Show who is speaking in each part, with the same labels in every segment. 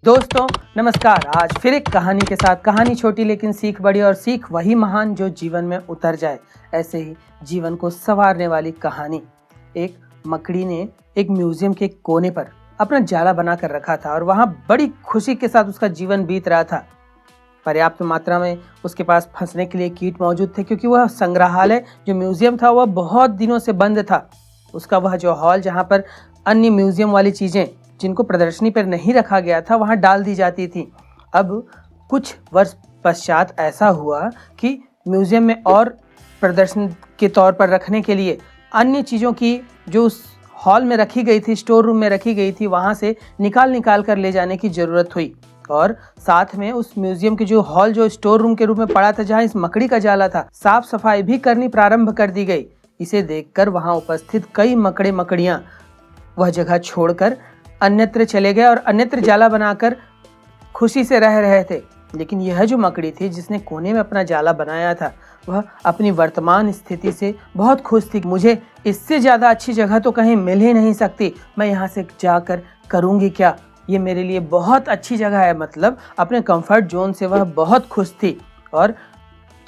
Speaker 1: दोस्तों नमस्कार। आज फिर एक कहानी के साथ, कहानी छोटी लेकिन सीख बड़ी और सीख वही महान जो जीवन में उतर जाए। ऐसे ही जीवन को संवारने वाली कहानी। एक मकड़ी ने एक म्यूजियम के कोने पर अपना जाला बना कर रखा था और वहां बड़ी खुशी के साथ उसका जीवन बीत रहा था। पर्याप्त मात्रा में उसके पास फंसने के लिए कीट मौजूद थे, क्योंकि वह संग्रहालय जो म्यूजियम था वह बहुत दिनों से बंद था। उसका वह जो हॉल जहाँ पर अन्य म्यूजियम वाली चीजें जिनको प्रदर्शनी पर नहीं रखा गया था वहां डाल दी जाती थी। अब कुछ वर्ष पश्चात ऐसा हुआ कि म्यूजियम में और प्रदर्शन के तौर पर रखने के लिए अन्य चीज़ों की जो उस हॉल में रखी गई थी, स्टोर रूम में रखी गई थी, वहां से निकाल कर ले जाने की ज़रूरत हुई। और साथ में उस म्यूजियम के जो हॉल जो स्टोर रूम के रूप में पड़ा था, जहाँ इस मकड़ी का जाला था, साफ सफाई भी करनी प्रारंभ कर दी गई। इसे देखकर वहां उपस्थित कई मकड़ियां वह जगह छोड़कर अन्यत्र चले गए और अन्यत्र जाला बनाकर खुशी से रह रहे थे। लेकिन यह जो मकड़ी थी जिसने कोने में अपना जाला बनाया था, वह अपनी वर्तमान स्थिति से बहुत खुश थी। मुझे इससे ज़्यादा अच्छी जगह तो कहीं मिल ही नहीं सकती, मैं यहाँ से जाकर करूँगी क्या, ये मेरे लिए बहुत अच्छी जगह है। मतलब अपने कंफर्ट जोन से वह बहुत खुश थी और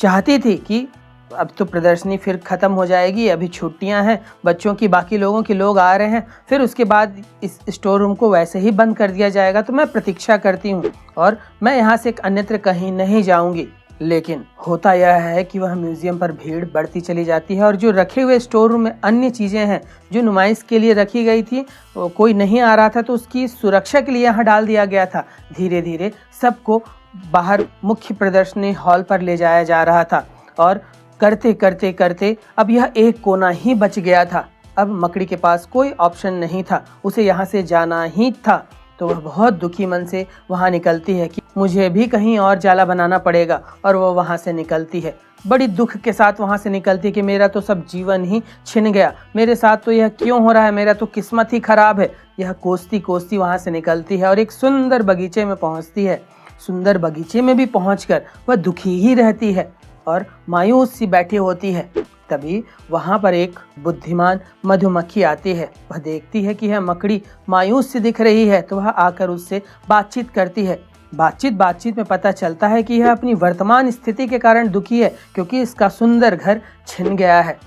Speaker 1: चाहती थी कि अब तो प्रदर्शनी फिर ख़त्म हो जाएगी, अभी छुट्टियां हैं, बच्चों की, बाकी लोगों के लोग आ रहे हैं, फिर उसके बाद इस स्टोर रूम को वैसे ही बंद कर दिया जाएगा। तो मैं प्रतीक्षा करती हूँ और मैं यहाँ से अन्यत्र कहीं नहीं जाऊँगी। लेकिन होता यह है कि वह म्यूजियम पर भीड़ बढ़ती चली जाती है और जो रखे हुए स्टोर रूम में अन्य चीज़ें हैं जो नुमाइश के लिए रखी गई थी, कोई नहीं आ रहा था तो उसकी सुरक्षा के लिए यहाँ डाल दिया गया था। धीरे धीरे सबको बाहर मुख्य प्रदर्शनी हॉल पर ले जाया जा रहा था और करते करते अब यह एक कोना ही बच गया था। अब मकड़ी के पास कोई ऑप्शन नहीं था, उसे यहाँ से जाना ही था। तो वह बहुत दुखी मन से वहाँ निकलती है कि मुझे भी कहीं और जाला बनाना पड़ेगा, और वह वहाँ से निकलती है। बड़ी दुख के साथ वहाँ से निकलती कि मेरा तो सब जीवन ही छिन गया, मेरे साथ तो यह क्यों हो रहा है, मेरा तो किस्मत ही खराब है। यह कोसती वहाँ से निकलती है और एक सुंदर बगीचे में पहुँचती है। सुंदर बगीचे में भी पहुँचकर वह दुखी ही रहती है और मायूस सी बैठी होती है। तभी वहां पर एक बुद्धिमान मधुमक्खी आती है। वह देखती है कि यह मकड़ी मायूस सी दिख रही है, तो वह आकर उससे बातचीत करती है। बातचीत में पता चलता है कि यह अपनी वर्तमान स्थिति के कारण दुखी है, क्योंकि इसका सुंदर घर छिन गया है।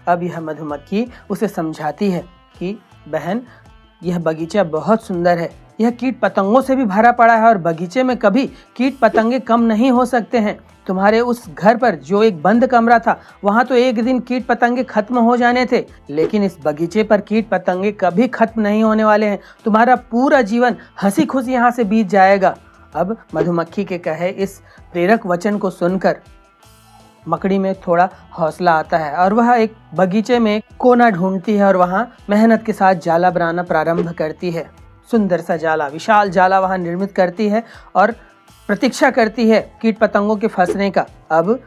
Speaker 1: अब यह मधुमक्खी उसे समझाती है कि बहन, यह बगीचा बहुत सुंदर है, यह कीट पतंगों से भी भरा पड़ा है और बगीचे में कभी कीट पतंगे कम नहीं हो सकते हैं। तुम्हारे उस घर पर जो एक बंद कमरा था, वहां तो एक दिन कीट पतंगे खत्म हो जाने थे, लेकिन इस बगीचे पर कीट पतंगे कभी खत्म नहीं होने वाले हैं। तुम्हारा पूरा जीवन हंसी खुशी यहाँ से बीत जाएगा। अब मधुमक्खी के कहे इस प्रेरक वचन को सुनकर मकड़ी में थोड़ा हौसला आता है और वह एक बगीचे में कोना ढूंढती है और वहाँ मेहनत के साथ जाला बनाना प्रारंभ करती है। सुंदर सा जाला, विशाल जाला वहाँ निर्मित करती है और प्रतीक्षा करती है कीट पतंगों के फंसने का। अब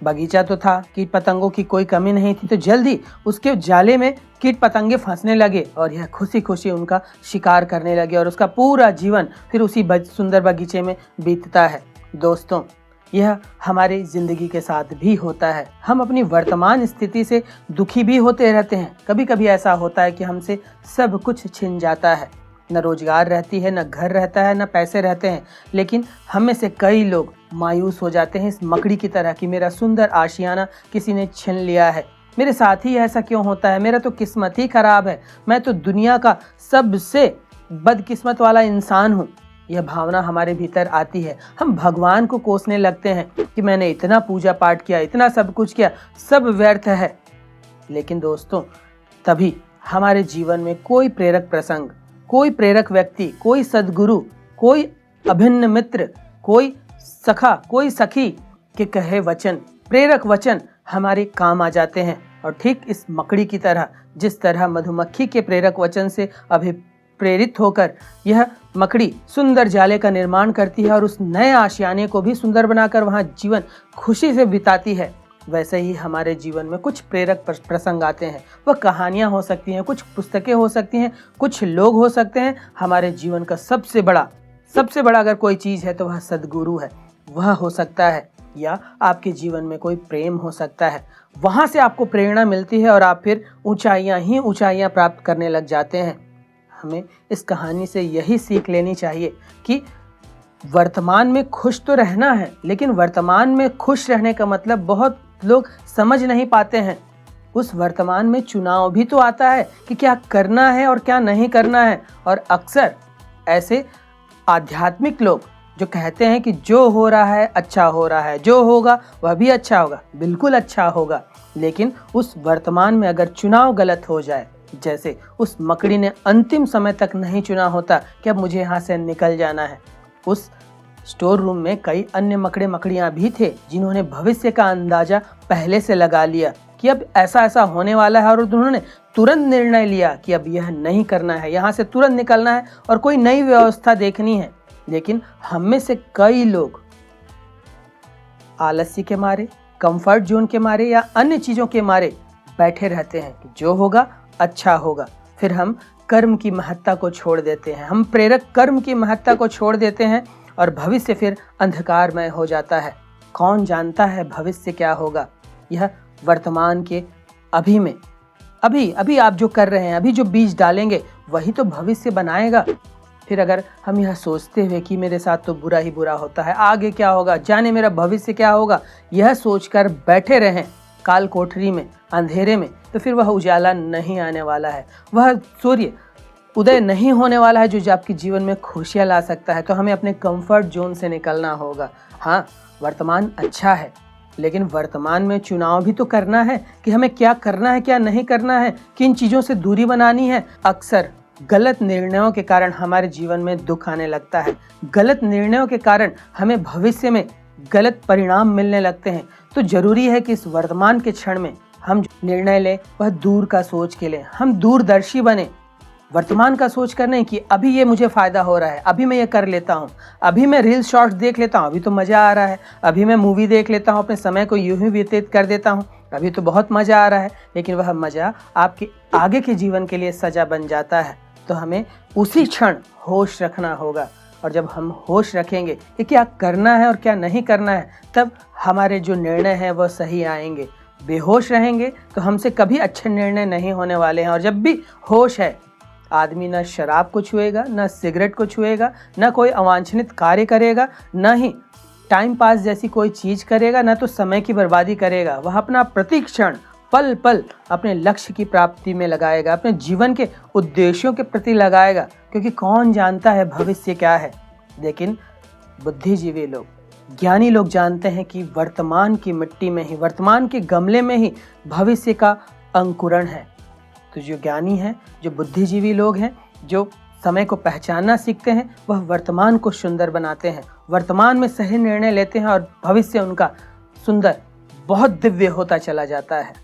Speaker 1: बगीचा तो था, कीट पतंगों की कोई कमी नहीं थी, तो जल्दी उसके जाले में कीट पतंगे फंसने लगे और यह खुशी खुशी उनका शिकार करने लगे और उसका पूरा जीवन फिर उसी सुंदर बगीचे में बीतता है। दोस्तों, यह हमारी जिंदगी के साथ भी होता है। हम अपनी वर्तमान स्थिति से दुखी भी होते रहते हैं। कभी कभी ऐसा होता है कि हमसे सब कुछ छिन जाता है, न रोजगार रहती है, न घर रहता है, न पैसे रहते हैं। लेकिन हम में से कई लोग मायूस हो जाते हैं इस मकड़ी की तरह कि मेरा सुंदर आशियाना किसी ने छीन लिया है, मेरे साथ ही ऐसा क्यों होता है, मेरा तो किस्मत ही खराब है, मैं तो दुनिया का सबसे बदकिस्मत वाला इंसान हूँ। यह भावना हमारे भीतर आती है। हम भगवान को कोसने लगते हैं कि मैंने इतना पूजा पाठ किया, इतना सब कुछ किया, सब व्यर्थ है। लेकिन दोस्तों, तभी हमारे जीवन में कोई प्रेरक प्रसंग, कोई प्रेरक व्यक्ति, कोई सद्गुरु, कोई अभिन्न मित्र, कोई सखा, कोई सखी के कहे वचन, प्रेरक वचन हमारे काम आ जाते हैं। और ठीक इस मकड़ी की तरह, जिस तरह मधुमक्खी के प्रेरक वचन से अभिप्रेरित होकर यह मकड़ी सुंदर जाले का निर्माण करती है और उस नए आशियाने को भी सुंदर बनाकर वहाँ जीवन खुशी से बिताती है, वैसे ही हमारे जीवन में कुछ प्रेरक प्रसंग आते हैं। वह कहानियाँ हो सकती हैं, कुछ पुस्तकें हो सकती हैं, कुछ लोग हो सकते हैं। हमारे जीवन का सबसे बड़ा अगर कोई चीज़ है तो वह सद्गुरु है। वह हो सकता है, या आपके जीवन में कोई प्रेम हो सकता है। वहाँ से आपको प्रेरणा मिलती है और आप फिर ऊंचाइयाँ ही ऊंचाइयाँ प्राप्त करने लग जाते हैं। हमें इस कहानी से यही सीख लेनी चाहिए कि वर्तमान में खुश तो रहना है, लेकिन वर्तमान में खुश रहने का मतलब बहुत लोग समझ नहीं पाते हैं। उस वर्तमान में चुनाव भी तो आता है कि क्या करना है और क्या नहीं करना है। और अक्सर ऐसे आध्यात्मिक लोग जो कहते हैं कि जो हो रहा है अच्छा हो रहा है, जो होगा वह भी अच्छा होगा, बिल्कुल अच्छा होगा। लेकिन उस वर्तमान में अगर चुनाव गलत हो जाए, जैसे उस मकड़ी ने अंतिम समय तक नहीं चुना होता कि अब मुझे यहाँ से निकल जाना है। उस स्टोर रूम में कई अन्य मकड़े मकड़ियाँ भी थे जिन्होंने भविष्य का अंदाजा पहले से लगा लिया कि अब ऐसा ऐसा होने वाला है, और उन्होंने तुरंत निर्णय लिया कि अब यह नहीं करना है, यहाँ से तुरंत निकलना है और कोई नई व्यवस्था देखनी है। लेकिन हम में से कई लोग आलस्य के मारे, कंफर्ट जोन के मारे या अन्य चीज़ों के मारे बैठे रहते हैं कि जो होगा अच्छा होगा। फिर हम कर्म की महत्ता को छोड़ देते हैं, हम प्रेरक कर्म की महत्ता को छोड़ देते हैं और भविष्य फिर अंधकारमय हो जाता है। कौन जानता है भविष्य क्या होगा? यह वर्तमान के अभी में, अभी आप जो कर रहे हैं, अभी जो बीज डालेंगे वही तो भविष्य बनाएगा। फिर अगर हम यह सोचते हुए कि मेरे साथ तो बुरा ही बुरा होता है, आगे क्या होगा, जाने मेरा भविष्य क्या होगा, यह सोचकर बैठे रहें काल कोठरी में, अंधेरे में, तो फिर वह उजाला नहीं आने वाला है, वह सूर्य उदय नहीं होने वाला है जो आपके जीवन में खुशियाँ ला सकता है। तो हमें अपने कंफर्ट जोन से निकलना होगा। हाँ, वर्तमान अच्छा है, लेकिन वर्तमान में चुनाव भी तो करना है कि हमें क्या करना है, क्या नहीं करना है, किन चीज़ों से दूरी बनानी है। अक्सर गलत निर्णयों के कारण हमारे जीवन में दुख आने लगता है, गलत निर्णयों के कारण हमें भविष्य में गलत परिणाम मिलने लगते हैं। तो जरूरी है कि इस वर्तमान के क्षण में हम जो निर्णय लें वह दूर का सोच के लें, हम दूरदर्शी बने, वर्तमान का सोच कर नहीं कि अभी ये मुझे फ़ायदा हो रहा है, अभी मैं ये कर लेता हूँ, अभी मैं रील शॉर्ट्स देख लेता हूँ, अभी तो मज़ा आ रहा है, अभी मैं मूवी देख लेता हूँ, अपने समय को यूं ही व्यतीत कर देता हूँ, अभी तो बहुत मज़ा आ रहा है। लेकिन वह मज़ा आपके आगे के जीवन के लिए सज़ा बन जाता है। तो हमें उसी क्षण होश रखना होगा, और जब हम होश रखेंगे कि क्या करना है और क्या नहीं करना है, तब हमारे जो निर्णय हैं वह सही आएंगे। बेहोश रहेंगे तो हमसे कभी अच्छे निर्णय नहीं होने वाले हैं। और जब भी होश है, आदमी न शराब को छुएगा, न सिगरेट को छुएगा, न कोई अवांछनित कार्य करेगा, न ही टाइम पास जैसी कोई चीज़ करेगा, न तो समय की बर्बादी करेगा। वह अपना प्रतिक्षण पल पल अपने लक्ष्य की प्राप्ति में लगाएगा, अपने जीवन के उद्देश्यों के प्रति लगाएगा, क्योंकि कौन जानता है भविष्य क्या है। लेकिन बुद्धिजीवी लोग, ज्ञानी लोग जानते हैं कि वर्तमान की मिट्टी में ही, वर्तमान के गमले में ही भविष्य का अंकुरण है। तो जो ज्ञानी हैं, जो बुद्धिजीवी लोग हैं, जो समय को पहचानना सीखते हैं, वह वर्तमान को सुंदर बनाते हैं, वर्तमान में सही निर्णय लेते हैं और भविष्य उनका सुंदर, बहुत दिव्य होता चला जाता है।